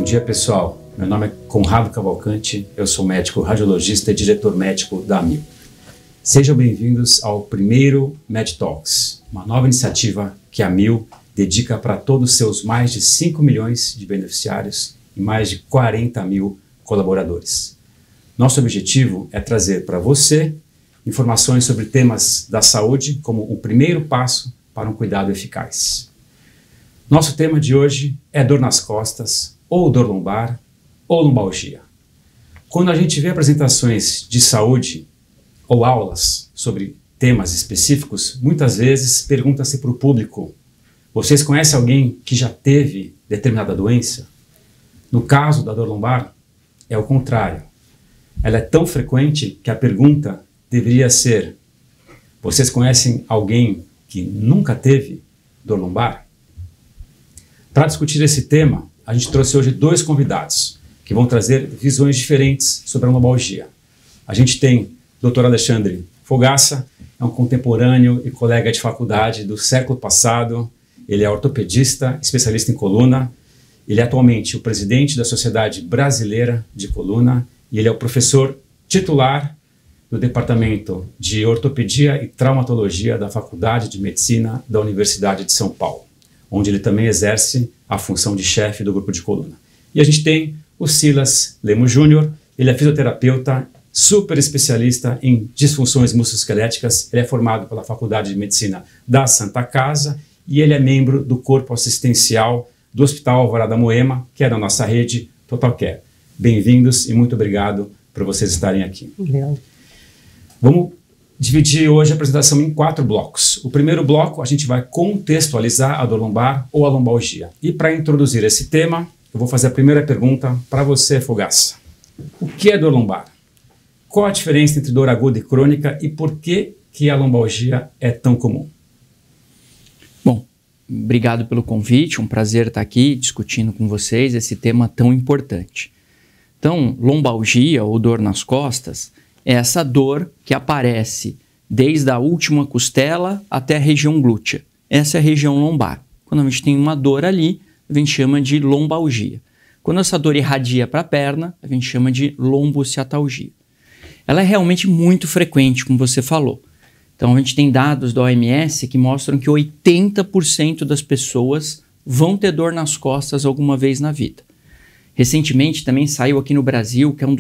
dia, pessoal. Meu nome é Conrado Cavalcante, eu sou médico radiologista e diretor médico da AMIL. Sejam bem-vindos ao primeiro Med Talks, uma nova iniciativa que a AMIL dedica para todos os seus mais de 5 milhões de beneficiários e mais de 40 mil colaboradores. Nosso objetivo é trazer para você informações sobre temas da saúde como o primeiro passo para um cuidado eficaz. Nosso tema de hoje é dor nas costas, ou dor lombar, ou lombalgia. Quando a gente vê apresentações de saúde ou aulas sobre temas específicos, muitas vezes pergunta-se para o público: vocês conhecem alguém que já teve determinada doença? No caso da dor lombar, é o contrário. Ela é tão frequente que a pergunta deveria ser: vocês conhecem alguém que nunca teve dor lombar? Para discutir esse tema, a gente trouxe hoje dois convidados que vão trazer visões diferentes sobre a lombalgia. A gente tem o Dr. Alexandre Fogaça, é um contemporâneo e colega de faculdade do século passado. Ele é ortopedista, especialista em coluna. Ele é atualmente o presidente da Sociedade Brasileira de Coluna e ele é o professor titular do Departamento de Ortopedia e Traumatologia da Faculdade de Medicina da Universidade de São Paulo, onde ele também exerce a função de chefe do grupo de coluna. E a gente tem o Silas Lemos Júnior, ele é fisioterapeuta, super especialista em disfunções musculoesqueléticas, ele é formado pela Faculdade de Medicina da Santa Casa e ele é membro do corpo assistencial do Hospital Alvorada Moema, que é da nossa rede Total Care. Bem-vindos e muito obrigado por vocês estarem aqui. Obrigado. Vamos dividir hoje a apresentação em 4 blocos. O primeiro bloco a gente vai contextualizar a dor lombar ou a lombalgia. E para introduzir esse tema, eu vou fazer a primeira pergunta para você, Fogaça. O que é dor lombar? Qual a diferença entre dor aguda e crônica e por que a lombalgia é tão comum? Bom, obrigado pelo convite, um prazer estar aqui discutindo com vocês esse tema tão importante. Então, lombalgia ou dor nas costas é essa dor que aparece desde a última costela até a região glútea. Essa é a região lombar. Quando a gente tem uma dor ali, a gente chama de lombalgia. Quando essa dor irradia para a perna, a gente chama de lombociatalgia. Ela é realmente muito frequente, como você falou. Então, a gente tem dados da OMS que mostram que 80% das pessoas vão ter dor nas costas alguma vez na vida. Recentemente também saiu aqui no Brasil que é uma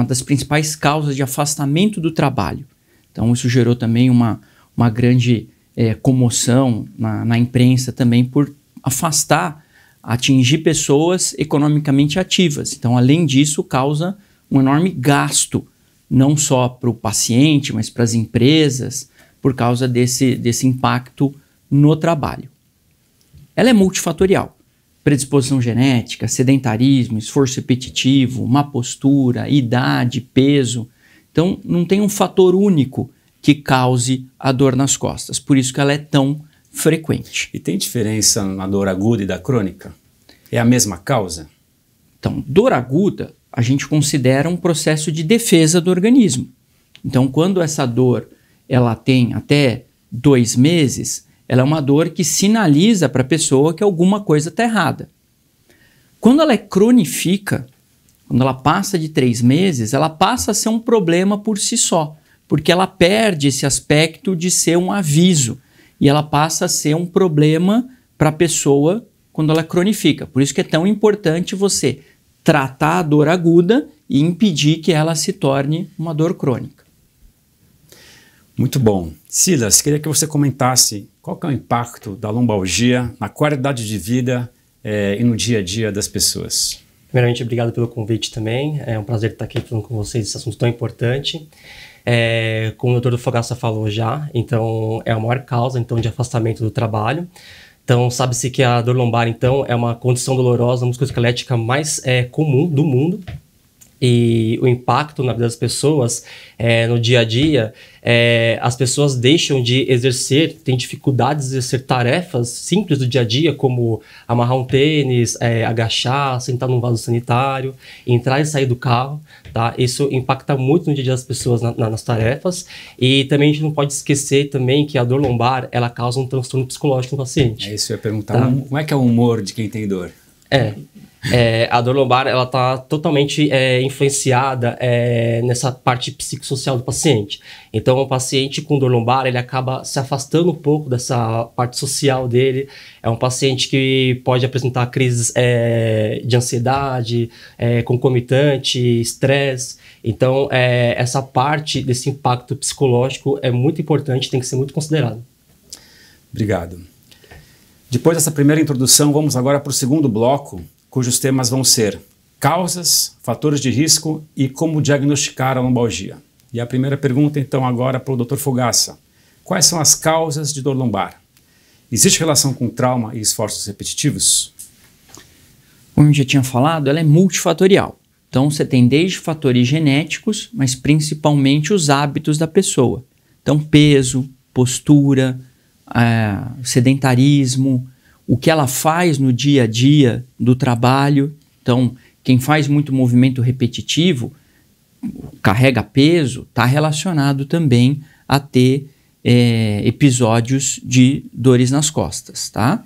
das principais causas de afastamento do trabalho. Então, isso gerou também uma grande comoção na imprensa também por atingir pessoas economicamente ativas. Então, além disso, causa um enorme gasto, não só para o paciente, mas para as empresas, por causa desse impacto no trabalho. Ela é multifatorial. Predisposição genética, sedentarismo, esforço repetitivo, má postura, idade, peso. Então, não tem um fator único que cause a dor nas costas. Por isso que ela é tão frequente. E tem diferença na dor aguda e da crônica? É a mesma causa? Então, dor aguda, a gente considera um processo de defesa do organismo. Então, quando essa dor ela tem até 2 meses, ela é uma dor que sinaliza para a pessoa que alguma coisa está errada. Quando ela cronifica, quando ela passa de 3 meses, ela passa a ser um problema por si só, porque ela perde esse aspecto de ser um aviso e ela passa a ser um problema para a pessoa quando ela cronifica. Por isso que é tão importante você tratar a dor aguda e impedir que ela se torne uma dor crônica. Muito bom. Silas, queria que você comentasse qual que é o impacto da lombalgia na qualidade de vida e no dia a dia das pessoas. Primeiramente, obrigado pelo convite também. É um prazer estar aqui falando com vocês esse assunto tão importante. Como o Dr. Fogaça falou já, então é a maior causa então, de afastamento do trabalho. Então, sabe-se que a dor lombar, então, é uma condição dolorosa musculoesquelética mais comum do mundo. E o impacto na vida das pessoas no dia a dia, as pessoas deixam de exercer, têm dificuldades de exercer tarefas simples do dia a dia, como amarrar um tênis, agachar, sentar num vaso sanitário, entrar e sair do carro, tá? Isso impacta muito no dia a dia das pessoas nas tarefas. E também a gente não pode esquecer também que a dor lombar, ela causa um transtorno psicológico no paciente. É isso, eu ia perguntar, tá? Como é que é o humor de quem tem dor? A dor lombar, ela está totalmente influenciada nessa parte psicossocial do paciente. Então, o paciente com dor lombar, ele acaba se afastando um pouco dessa parte social dele. É um paciente que pode apresentar crises de ansiedade, concomitante, estresse. Então, essa parte desse impacto psicológico é muito importante, tem que ser muito considerado. Obrigado. Depois dessa primeira introdução, vamos agora para o segundo bloco, cujos temas vão ser causas, fatores de risco e como diagnosticar a lombalgia. E a primeira pergunta, então, agora para o Dr. Fogaça. Quais são as causas de dor lombar? Existe relação com trauma e esforços repetitivos? Como eu já tinha falado, ela é multifatorial. Então, você tem desde fatores genéticos, mas principalmente os hábitos da pessoa. Então, peso, postura, sedentarismo, o que ela faz no dia a dia do trabalho. Então, quem faz muito movimento repetitivo, carrega peso, está relacionado também a ter episódios de dores nas costas, tá?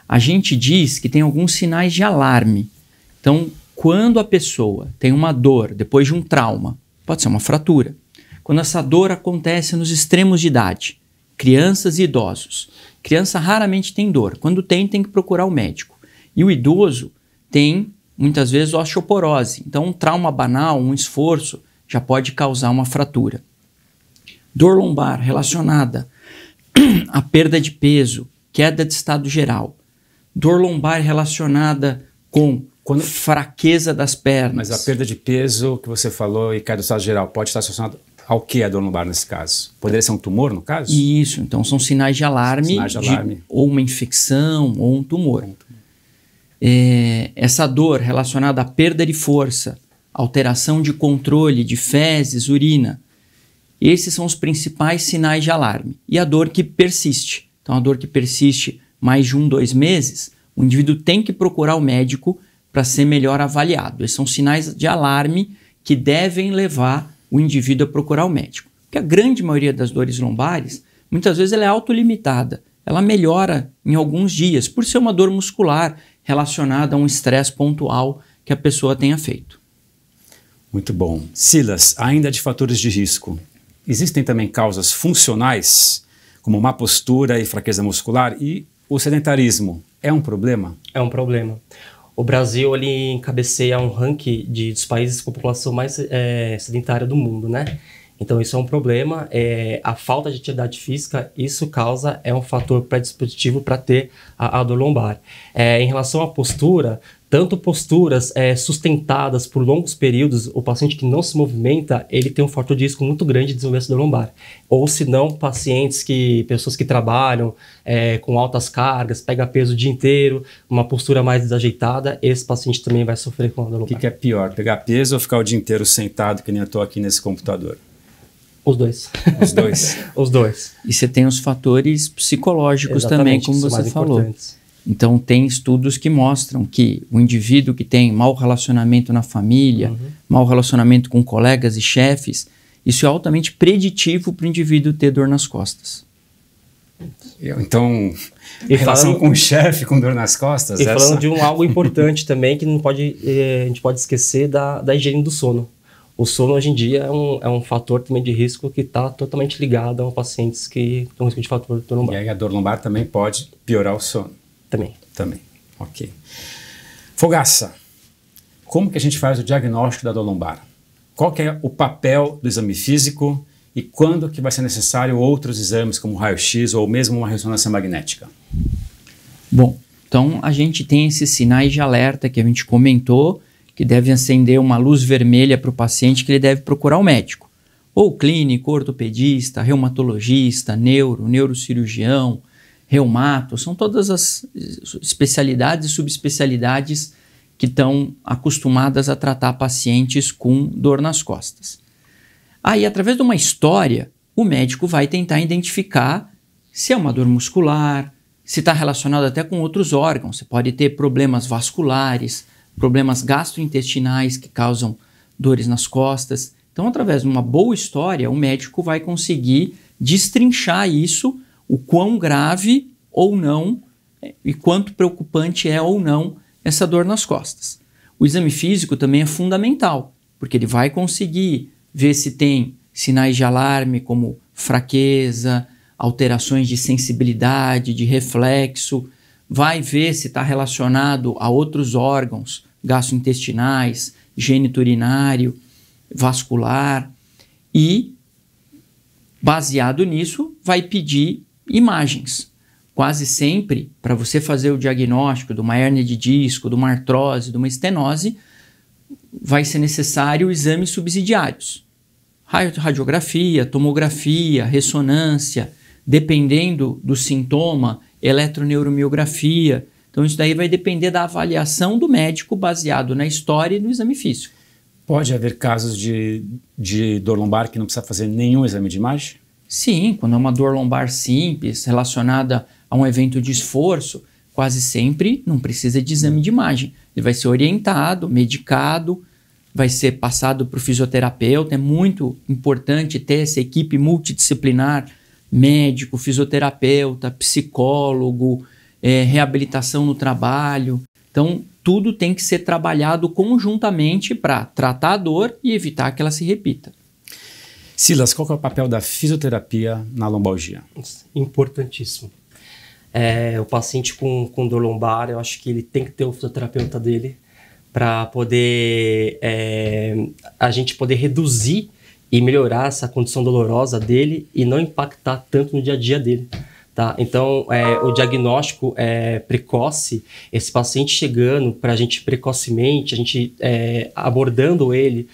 A gente diz que tem alguns sinais de alarme. Então, quando a pessoa tem uma dor depois de um trauma, pode ser uma fratura. Quando essa dor acontece nos extremos de idade, crianças e idosos. Criança raramente tem dor. Quando tem que procurar o médico. E o idoso tem, muitas vezes, osteoporose. Então, um trauma banal, um esforço, já pode causar uma fratura. Dor lombar relacionada à perda de peso, queda de estado geral. Dor lombar relacionada com fraqueza das pernas. Mas a perda de peso que você falou e queda do estado geral pode estar associada ao que a dor lombar nesse caso? Poderia ser um tumor, no caso? Isso, então são sinais de alarme, ou uma infecção ou um tumor. Essa dor relacionada à perda de força, alteração de controle de fezes, urina, esses são os principais sinais de alarme. E a dor que persiste. Então, a dor que persiste mais de 2 meses, o indivíduo tem que procurar o médico para ser melhor avaliado. Esses são sinais de alarme que devem levar o indivíduo a procurar o médico. Porque a grande maioria das dores lombares, muitas vezes ela é autolimitada. Ela melhora em alguns dias, por ser uma dor muscular relacionada a um estresse pontual que a pessoa tenha feito. Muito bom. Silas, ainda de fatores de risco, existem também causas funcionais, como má postura e fraqueza muscular, e o sedentarismo é um problema? É um problema. O Brasil, ele encabeceia um ranking dos países com a população mais sedentária do mundo, né? Então, isso é um problema. A falta de atividade física, isso é um fator predispositivo para ter a dor lombar. Em relação à postura, tanto posturas sustentadas por longos períodos, o paciente que não se movimenta, ele tem um fator de risco muito grande de desenvolver essa dor lombar. Ou se não, pessoas que trabalham com altas cargas, pega peso o dia inteiro, uma postura mais desajeitada, esse paciente também vai sofrer com a dor lombar. O que é pior, pegar peso ou ficar o dia inteiro sentado, que nem eu estou aqui nesse computador? Os dois. Os dois? Os dois. E você tem os fatores psicológicos também, como você falou. Então, tem estudos que mostram que o indivíduo que tem mau relacionamento na família, mau relacionamento com colegas e chefes, isso é altamente preditivo para o indivíduo ter dor nas costas. Então, em relação com o chefe, com dor nas costas... E falando de algo importante também, que a gente pode esquecer da higiene do sono. O sono, hoje em dia, é um fator também de risco que está totalmente ligado a pacientes que têm risco de fator de dor lombar. E aí a dor lombar também pode piorar o sono? Também, ok. Fogaça, como que a gente faz o diagnóstico da dor lombar? Qual que é o papel do exame físico e quando que vai ser necessário outros exames como raio-x ou mesmo uma ressonância magnética? Bom, então a gente tem esses sinais de alerta que a gente comentou, que devem acender uma luz vermelha para o paciente que ele deve procurar o médico. Ou clínico, ortopedista, reumatologista, neurocirurgião, reumato, são todas as especialidades e subespecialidades que estão acostumadas a tratar pacientes com dor nas costas. Aí, através de uma história, o médico vai tentar identificar se é uma dor muscular, se está relacionado até com outros órgãos. Você pode ter problemas vasculares, problemas gastrointestinais que causam dores nas costas. Então, através de uma boa história, o médico vai conseguir destrinchar isso, o quão grave ou não e quanto preocupante é ou não essa dor nas costas. O exame físico também é fundamental, porque ele vai conseguir ver se tem sinais de alarme como fraqueza, alterações de sensibilidade, de reflexo, vai ver se está relacionado a outros órgãos gastrointestinais, geniturinário, vascular e, baseado nisso, vai pedir imagens. Quase sempre, para você fazer o diagnóstico de uma hérnia de disco, de uma artrose, de uma estenose, vai ser necessário exames subsidiários. Radiografia, tomografia, ressonância, dependendo do sintoma, eletroneuromiografia. Então isso daí vai depender da avaliação do médico baseado na história e no exame físico. Pode haver casos de dor lombar que não precisa fazer nenhum exame de imagem? Sim, quando é uma dor lombar simples, relacionada a um evento de esforço, quase sempre não precisa de exame de imagem. Ele vai ser orientado, medicado, vai ser passado para o fisioterapeuta. É muito importante ter essa equipe multidisciplinar, médico, fisioterapeuta, psicólogo, reabilitação no trabalho. Então, tudo tem que ser trabalhado conjuntamente para tratar a dor e evitar que ela se repita. Silas, qual que é o papel da fisioterapia na lombalgia? Importantíssimo. O paciente com dor lombar, eu acho que ele tem que ter o fisioterapeuta dele para poder a gente poder reduzir e melhorar essa condição dolorosa dele e não impactar tanto no dia a dia dele. Tá? Então, o diagnóstico precoce, esse paciente chegando para a gente precocemente, a gente abordando ele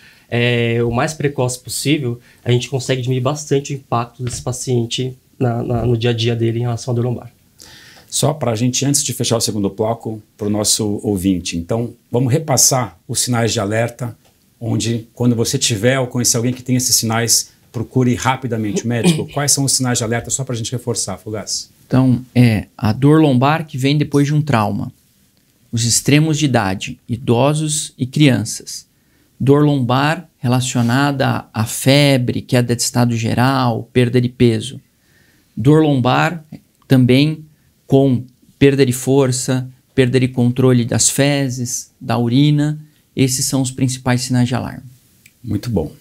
o mais precoce possível, a gente consegue diminuir bastante o impacto desse paciente no dia a dia dele em relação à dor lombar. Só para a gente, antes de fechar o segundo bloco, para o nosso ouvinte. Então, vamos repassar os sinais de alerta, onde, quando você tiver ou conhecer alguém que tem esses sinais, procure rapidamente o médico. Quais são os sinais de alerta, só para a gente reforçar, Fogaça? Então, a dor lombar que vem depois de um trauma, os extremos de idade, idosos e crianças, dor lombar relacionada à febre, queda de estado geral, perda de peso, dor lombar também com perda de força, perda de controle das fezes, da urina. Esses são os principais sinais de alarme. Muito bom.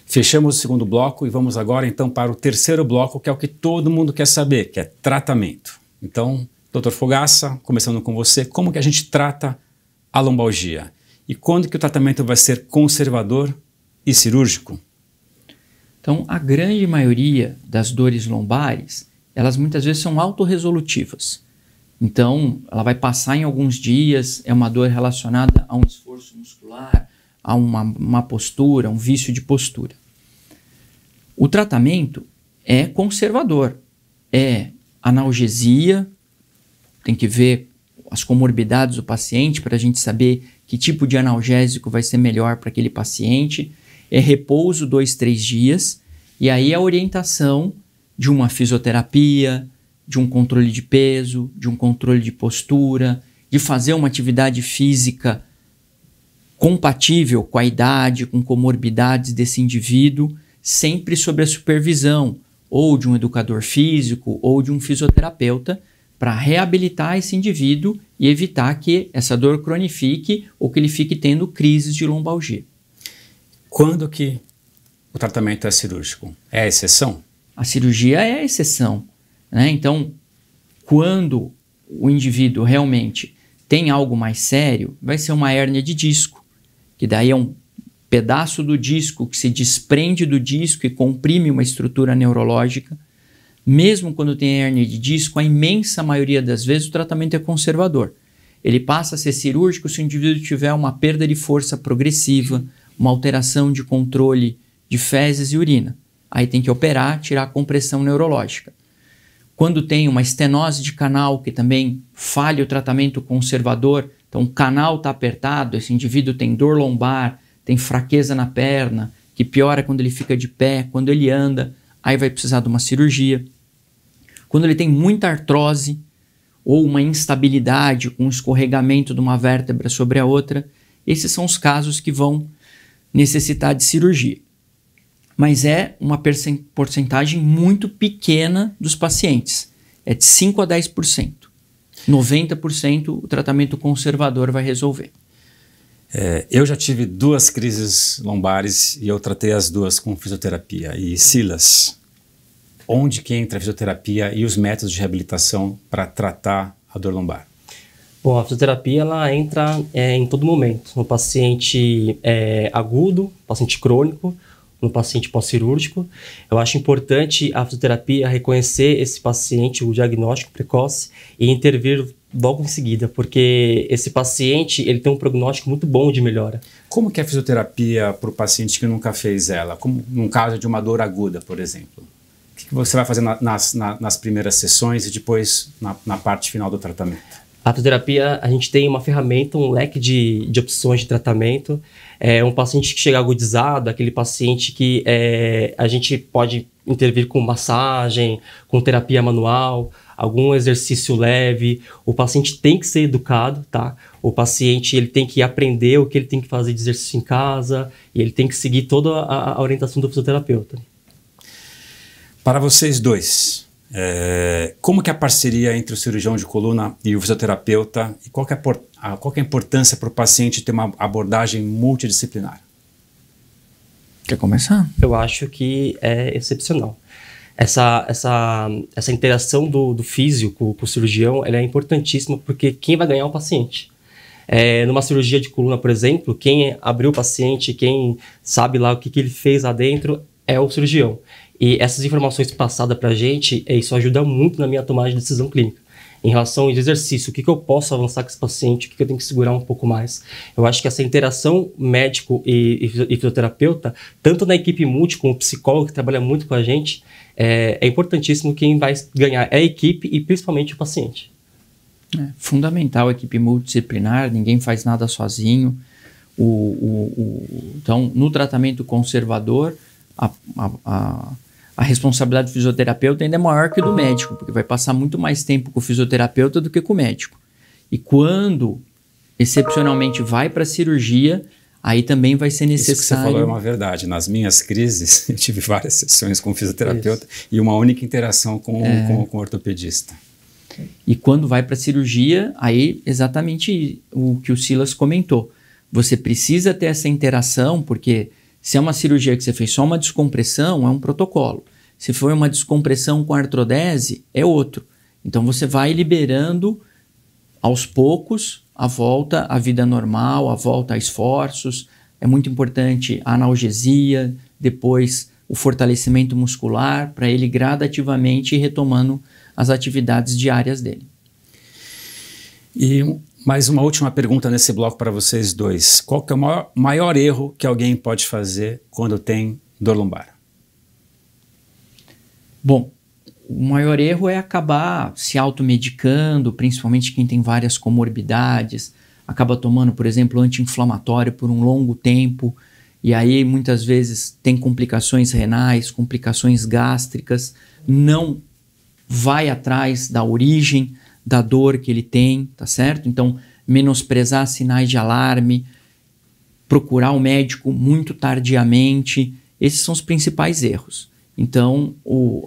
Fechamos o segundo bloco e vamos agora então para o terceiro bloco, que é o que todo mundo quer saber, que é tratamento. Então, Dr. Fogaça, começando com você, como que a gente trata a lombalgia? E quando que o tratamento vai ser conservador e cirúrgico? Então, a grande maioria das dores lombares, elas muitas vezes são autorresolutivas. Então, ela vai passar em alguns dias, é uma dor relacionada a um esforço muscular, a uma postura, um vício de postura. O tratamento é conservador, é analgesia, tem que ver as comorbidades do paciente para a gente saber que tipo de analgésico vai ser melhor para aquele paciente, é repouso 2-3 dias, e aí a orientação de uma fisioterapia, de um controle de peso, de um controle de postura, de fazer uma atividade física compatível com a idade, com comorbidades desse indivíduo, sempre sob a supervisão ou de um educador físico ou de um fisioterapeuta para reabilitar esse indivíduo e evitar que essa dor cronifique ou que ele fique tendo crises de lombalgia. Quando que o tratamento é cirúrgico? É a exceção? A cirurgia é a exceção, né? Então, quando o indivíduo realmente tem algo mais sério, vai ser uma hérnia de disco, que daí é um pedaço do disco que se desprende do disco e comprime uma estrutura neurológica. Mesmo quando tem hérnia de disco, a imensa maioria das vezes o tratamento é conservador. Ele passa a ser cirúrgico se o indivíduo tiver uma perda de força progressiva, uma alteração de controle de fezes e urina. Aí tem que operar, tirar a compressão neurológica. Quando tem uma estenose de canal, que também falha o tratamento conservador, então o canal está apertado, esse indivíduo tem dor lombar, tem fraqueza na perna, que piora quando ele fica de pé, quando ele anda, aí vai precisar de uma cirurgia. Quando ele tem muita artrose ou uma instabilidade com escorregamento de uma vértebra sobre a outra, esses são os casos que vão necessitar de cirurgia. Mas é uma porcentagem muito pequena dos pacientes, é de 5 a 10%. 90% o tratamento conservador vai resolver. Eu já tive 2 crises lombares e eu tratei as 2 com fisioterapia. E Silas, onde que entra a fisioterapia e os métodos de reabilitação para tratar a dor lombar? Bom, a fisioterapia ela entra em todo momento, no paciente agudo, paciente crônico, no paciente pós-cirúrgico. Eu acho importante a fisioterapia reconhecer esse paciente, o diagnóstico precoce, e intervir logo em seguida, porque esse paciente ele tem um prognóstico muito bom de melhora. Como que é a fisioterapia para o paciente que nunca fez ela? Como num caso de uma dor aguda, por exemplo? O que você vai fazer nas primeiras sessões e depois na parte final do tratamento? A fisioterapia, a gente tem uma ferramenta, um leque de opções de tratamento. Um paciente que chega agudizado, aquele paciente que a gente pode intervir com massagem, com terapia manual, algum exercício leve. O paciente tem que ser educado, tá? O paciente ele tem que aprender o que ele tem que fazer de exercício em casa e ele tem que seguir toda a orientação do fisioterapeuta. Para vocês dois, como que é a parceria entre o cirurgião de coluna e o fisioterapeuta e qual que é a importância para o paciente ter uma abordagem multidisciplinar? Quer começar? Eu acho que é excepcional. Essa interação do físico com o cirurgião ela é importantíssima porque quem vai ganhar é o paciente. Numa cirurgia de coluna, por exemplo, quem abriu o paciente, quem sabe lá o que ele fez lá dentro é o cirurgião. E essas informações passadas para a gente, isso ajuda muito na minha tomada de decisão clínica. Em relação ao exercício, o que eu posso avançar com esse paciente, o que eu tenho que segurar um pouco mais. Eu acho que essa interação médico e fisioterapeuta, tanto na equipe multi como o psicólogo que trabalha muito com a gente, é importantíssimo. Quem vai ganhar é a equipe e principalmente o paciente. É fundamental a equipe multidisciplinar, ninguém faz nada sozinho. Então, no tratamento conservador, a responsabilidade do fisioterapeuta ainda é maior que do médico, porque vai passar muito mais tempo com o fisioterapeuta do que com o médico. E quando, excepcionalmente, vai para a cirurgia, aí também vai ser necessário... Isso que você falou é uma verdade. Nas minhas crises, eu tive várias sessões com o fisioterapeuta e uma única interação com o ortopedista. E quando vai para a cirurgia, aí exatamente o que o Silas comentou. Você precisa ter essa interação, porque... Se é uma cirurgia que você fez só uma descompressão, é um protocolo. Se for uma descompressão com artrodese, é outro. Então você vai liberando aos poucos a volta à vida normal, a volta a esforços. É muito importante a analgesia, depois o fortalecimento muscular, para ele gradativamente ir retomando as atividades diárias dele. E mais uma última pergunta nesse bloco para vocês dois. Qual que é o maior erro que alguém pode fazer quando tem dor lombar? Bom, o maior erro é acabar se automedicando, principalmente quem tem várias comorbidades, acaba tomando, por exemplo, anti-inflamatório por um longo tempo, e aí muitas vezes tem complicações renais, complicações gástricas, não vai atrás da origem da dor que ele tem, tá certo? Então, menosprezar sinais de alarme, procurar o médico muito tardiamente, esses são os principais erros. Então,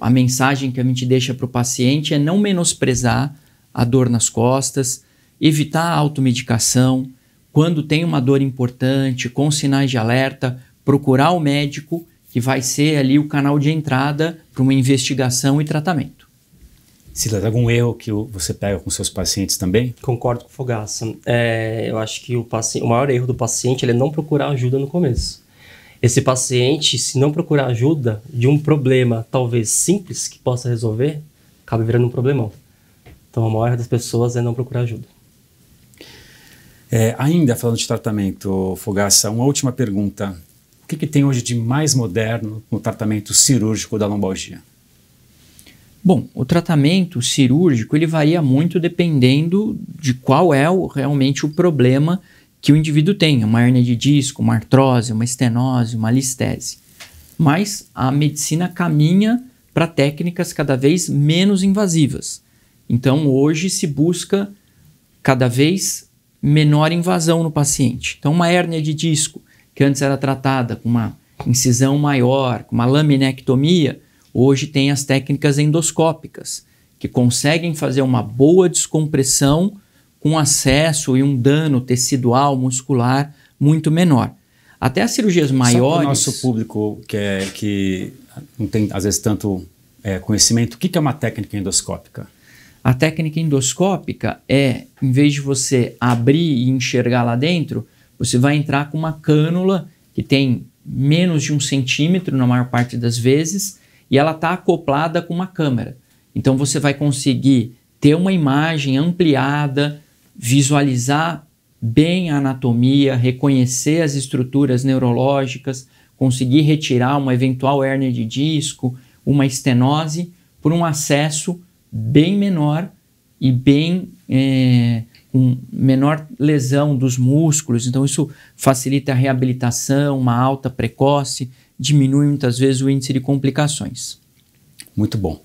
a mensagem que a gente deixa para o paciente é não menosprezar a dor nas costas, evitar a automedicação, quando tem uma dor importante, com sinais de alerta, procurar o médico, que vai ser ali o canal de entrada para uma investigação e tratamento. Silas, algum erro que você pega com seus pacientes também? Concordo com o Fogaça. Eu acho que o maior erro do paciente é não procurar ajuda no começo. Esse paciente, se não procurar ajuda de um problema talvez simples que possa resolver, acaba virando um problemão. Então, a maior erro das pessoas é não procurar ajuda. Ainda falando de tratamento, Fogaça, uma última pergunta. O que tem hoje de mais moderno no tratamento cirúrgico da lombalgia? Bom, o tratamento cirúrgico ele varia muito dependendo de qual é realmente o problema que o indivíduo tem, uma hérnia de disco, uma artrose, uma estenose, uma listese. Mas a medicina caminha para técnicas cada vez menos invasivas. Então hoje se busca cada vez menor invasão no paciente. Então uma hérnia de disco, que antes era tratada com uma incisão maior, com uma laminectomia, hoje tem as técnicas endoscópicas, que conseguem fazer uma boa descompressão com acesso e um dano tecidual, muscular muito menor. Até as cirurgias maiores... Só para o nosso público que não tem, às vezes, tanto conhecimento, o que é uma técnica endoscópica? A técnica endoscópica é, em vez de você abrir e enxergar lá dentro, você vai entrar com uma cânula que tem menos de 1 centímetro na maior parte das vezes e ela está acoplada com uma câmera. Então você vai conseguir ter uma imagem ampliada, visualizar bem a anatomia, reconhecer as estruturas neurológicas, conseguir retirar uma eventual hérnia de disco, uma estenose, por um acesso bem menor e bem com menor lesão dos músculos. Então isso facilita a reabilitação, uma alta precoce, diminui muitas vezes o índice de complicações. Muito bom.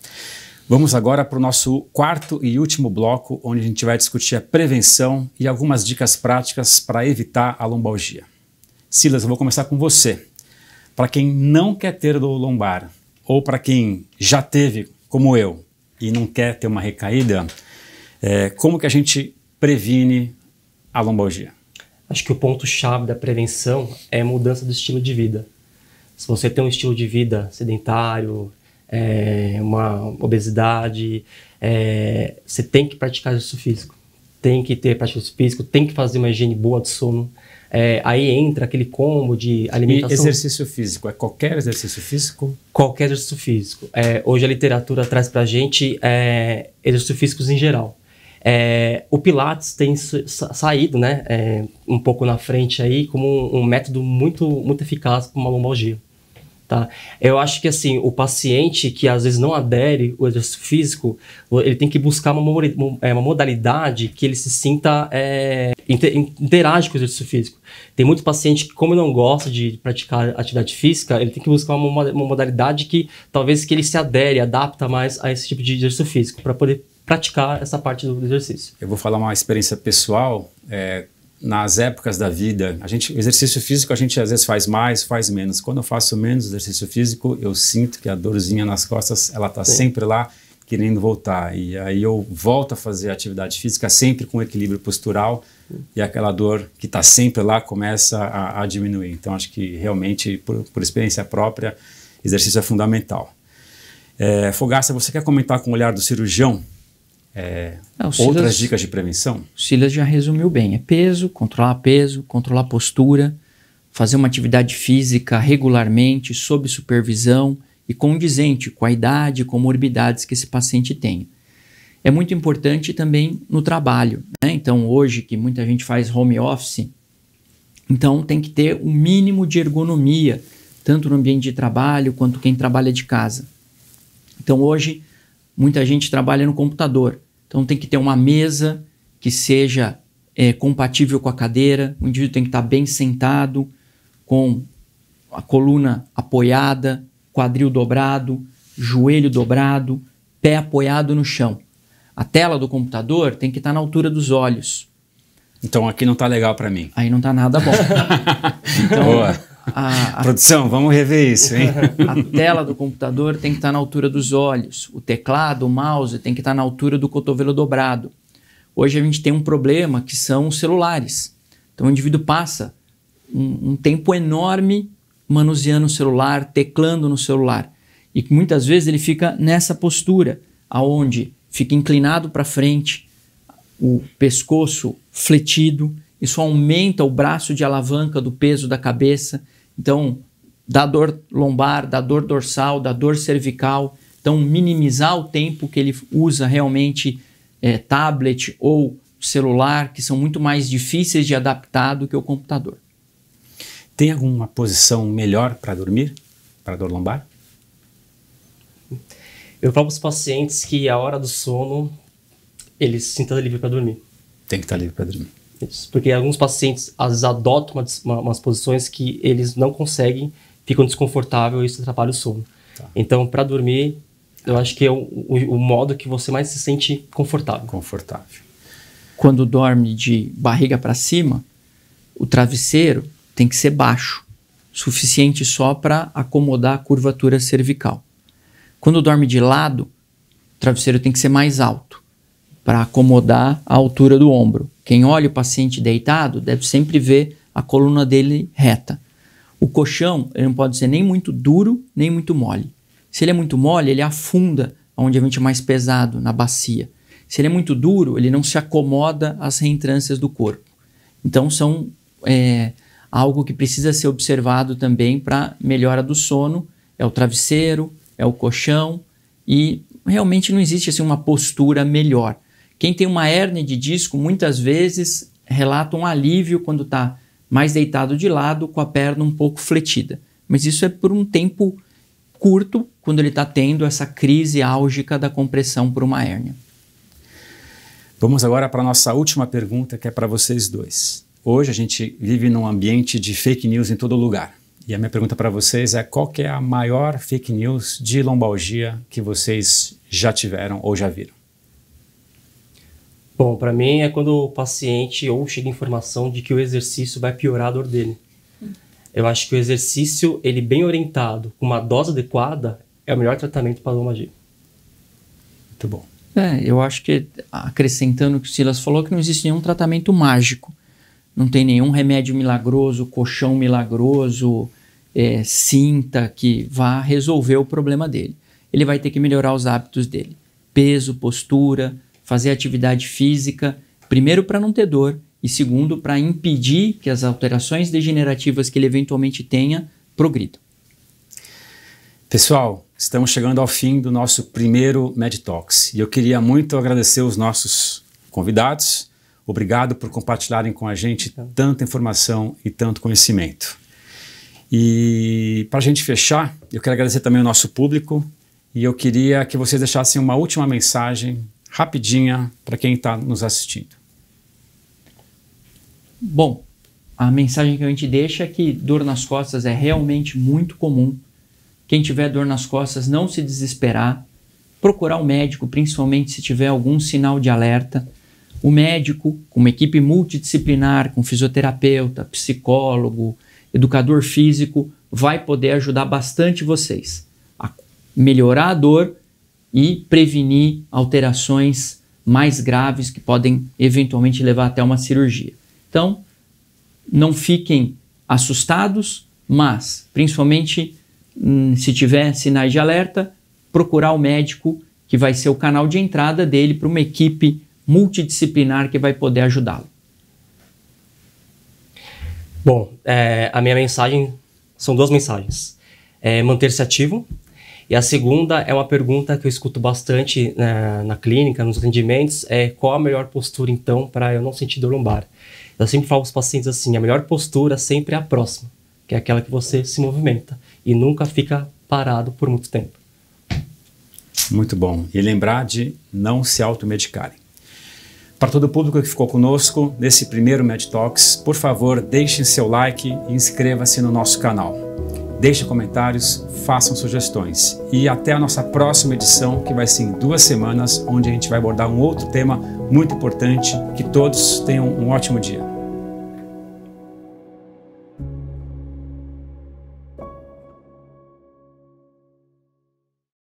Vamos agora para o nosso quarto e último bloco, onde a gente vai discutir a prevenção e algumas dicas práticas para evitar a lombalgia. Silas, eu vou começar com você. Para quem não quer ter dor lombar, ou para quem já teve, como eu, e não quer ter uma recaída, como que a gente previne a lombalgia? Acho que o ponto-chave da prevenção é a mudança do estilo de vida. Se você tem um estilo de vida sedentário, uma obesidade, você tem que praticar exercício físico. Tem que ter prática de exercício físico, tem que fazer uma higiene boa do sono. Aí entra aquele combo de alimentação. E exercício físico, é qualquer exercício físico? Qualquer exercício físico. Hoje a literatura traz pra gente exercícios físicos em geral. O Pilates tem saído, né, um pouco na frente aí como um método muito, muito eficaz para uma lombalgia. Tá? Eu acho que assim, o paciente que às vezes não adere ao exercício físico, ele tem que buscar uma modalidade que ele se sinta, interage com o exercício físico. Tem muito paciente que, como não gosta de praticar atividade física, ele tem que buscar uma modalidade que talvez que ele se adere, adapta mais a esse tipo de exercício físico, para poder praticar essa parte do exercício. Eu vou falar uma experiência pessoal. Nas épocas da vida, exercício físico a gente às vezes faz mais, faz menos. Quando eu faço menos exercício físico, eu sinto que a dorzinha nas costas, ela está sempre lá, querendo voltar. E aí eu volto a fazer atividade física sempre com equilíbrio postural e aquela dor que está sempre lá começa a diminuir. Então acho que realmente, por experiência própria, exercício é fundamental. Fogaça, você quer comentar com o olhar do cirurgião? Outras dicas de prevenção? O Silas já resumiu bem. É peso, controlar a postura, fazer uma atividade física regularmente, sob supervisão e condizente com a idade e comorbidades que esse paciente tem. É muito importante também no trabalho, né? Então hoje que muita gente faz home office, então tem que ter um mínimo de ergonomia, tanto no ambiente de trabalho quanto quem trabalha de casa. Então hoje muita gente trabalha no computador. Então tem que ter uma mesa que seja compatível com a cadeira, o indivíduo tem que estar bem sentado, com a coluna apoiada, quadril dobrado, joelho dobrado, pé apoiado no chão. A tela do computador tem que estar na altura dos olhos. Então aqui não está legal para mim. Aí não está nada bom. Então, boa. Produção, vamos rever isso, hein? A tela do computador tem que estar na altura dos olhos. O teclado, o mouse tem que estar na altura do cotovelo dobrado. Hoje a gente tem um problema que são os celulares. Então o indivíduo passa um tempo enorme manuseando o celular, teclando no celular. E muitas vezes ele fica nessa postura, aonde fica inclinado para frente, o pescoço fletido. Isso aumenta o braço de alavanca do peso da cabeça. Então, dá dor lombar, dá dor dorsal, dá dor cervical. Então, minimizar o tempo que ele usa realmente tablet ou celular, que são muito mais difíceis de adaptar do que o computador. Tem alguma posição melhor para dormir, para dor lombar? Eu falo para os pacientes que a hora do sono, eles se sintam livres para dormir. Tem que estar livre para dormir. Isso, porque alguns pacientes às vezes adotam umas posições que eles não conseguem, ficam desconfortáveis e isso atrapalha o sono. Tá. Então, para dormir, eu acho que é o modo que você mais se sente confortável. Confortável. Quando dorme de barriga para cima, o travesseiro tem que ser baixo, suficiente só para acomodar a curvatura cervical. Quando dorme de lado, o travesseiro tem que ser mais alto para acomodar a altura do ombro. Quem olha o paciente deitado deve sempre ver a coluna dele reta. O colchão ele não pode ser nem muito duro, nem muito mole. Se ele é muito mole, ele afunda onde a gente é mais pesado, na bacia. Se ele é muito duro, ele não se acomoda às reentrâncias do corpo. Então, são algo que precisa ser observado também para melhora do sono. É o travesseiro, é o colchão e realmente não existe assim, uma postura melhor. Quem tem uma hérnia de disco, muitas vezes relata um alívio quando está mais deitado de lado, com a perna um pouco fletida. Mas isso é por um tempo curto, quando ele está tendo essa crise álgica da compressão por uma hérnia. Vamos agora para a nossa última pergunta, que é para vocês dois. Hoje a gente vive num ambiente de fake news em todo lugar. E a minha pergunta para vocês é: qual que é a maior fake news de lombalgia que vocês já tiveram ou já viram? Bom, para mim é quando o paciente ou chega informação de que o exercício vai piorar a dor dele. Eu acho que o exercício, ele bem orientado, com uma dose adequada, é o melhor tratamento para a lombalgia. Muito bom. Eu acho que, acrescentando o que o Silas falou, que não existe nenhum tratamento mágico. Não tem nenhum remédio milagroso, colchão milagroso, cinta que vá resolver o problema dele. Ele vai ter que melhorar os hábitos dele. Peso, postura, fazer atividade física, primeiro para não ter dor e segundo para impedir que as alterações degenerativas que ele eventualmente tenha progridam. Pessoal, estamos chegando ao fim do nosso primeiro MedTalks e eu queria muito agradecer os nossos convidados. Obrigado por compartilharem com a gente tanta informação e tanto conhecimento. E para a gente fechar, eu quero agradecer também ao nosso público e eu queria que vocês deixassem uma última mensagem rapidinha para quem está nos assistindo. Bom, a mensagem que a gente deixa é que dor nas costas é realmente muito comum. Quem tiver dor nas costas, não se desesperar, procurar um médico, principalmente se tiver algum sinal de alerta. O médico, com uma equipe multidisciplinar, com fisioterapeuta, psicólogo, educador físico, vai poder ajudar bastante vocês a melhorar a dor e prevenir alterações mais graves que podem eventualmente levar até uma cirurgia. Então, não fiquem assustados, mas, principalmente, se tiver sinais de alerta, procurar o médico, que vai ser o canal de entrada dele para uma equipe multidisciplinar que vai poder ajudá-lo. Bom, a minha mensagem, são duas mensagens. Manter-se ativo. E a segunda é uma pergunta que eu escuto bastante na clínica, nos atendimentos, qual a melhor postura então para eu não sentir dor lombar? Eu sempre falo para os pacientes assim, a melhor postura sempre é a próxima, que é aquela que você se movimenta e nunca fica parado por muito tempo. Muito bom. E lembrar de não se automedicarem. Para todo o público que ficou conosco nesse primeiro MedTalks, por favor, deixem seu like e inscreva-se no nosso canal. Deixem comentários, façam sugestões. E até a nossa próxima edição, que vai ser em 2 semanas, onde a gente vai abordar um outro tema muito importante. Que todos tenham um ótimo dia.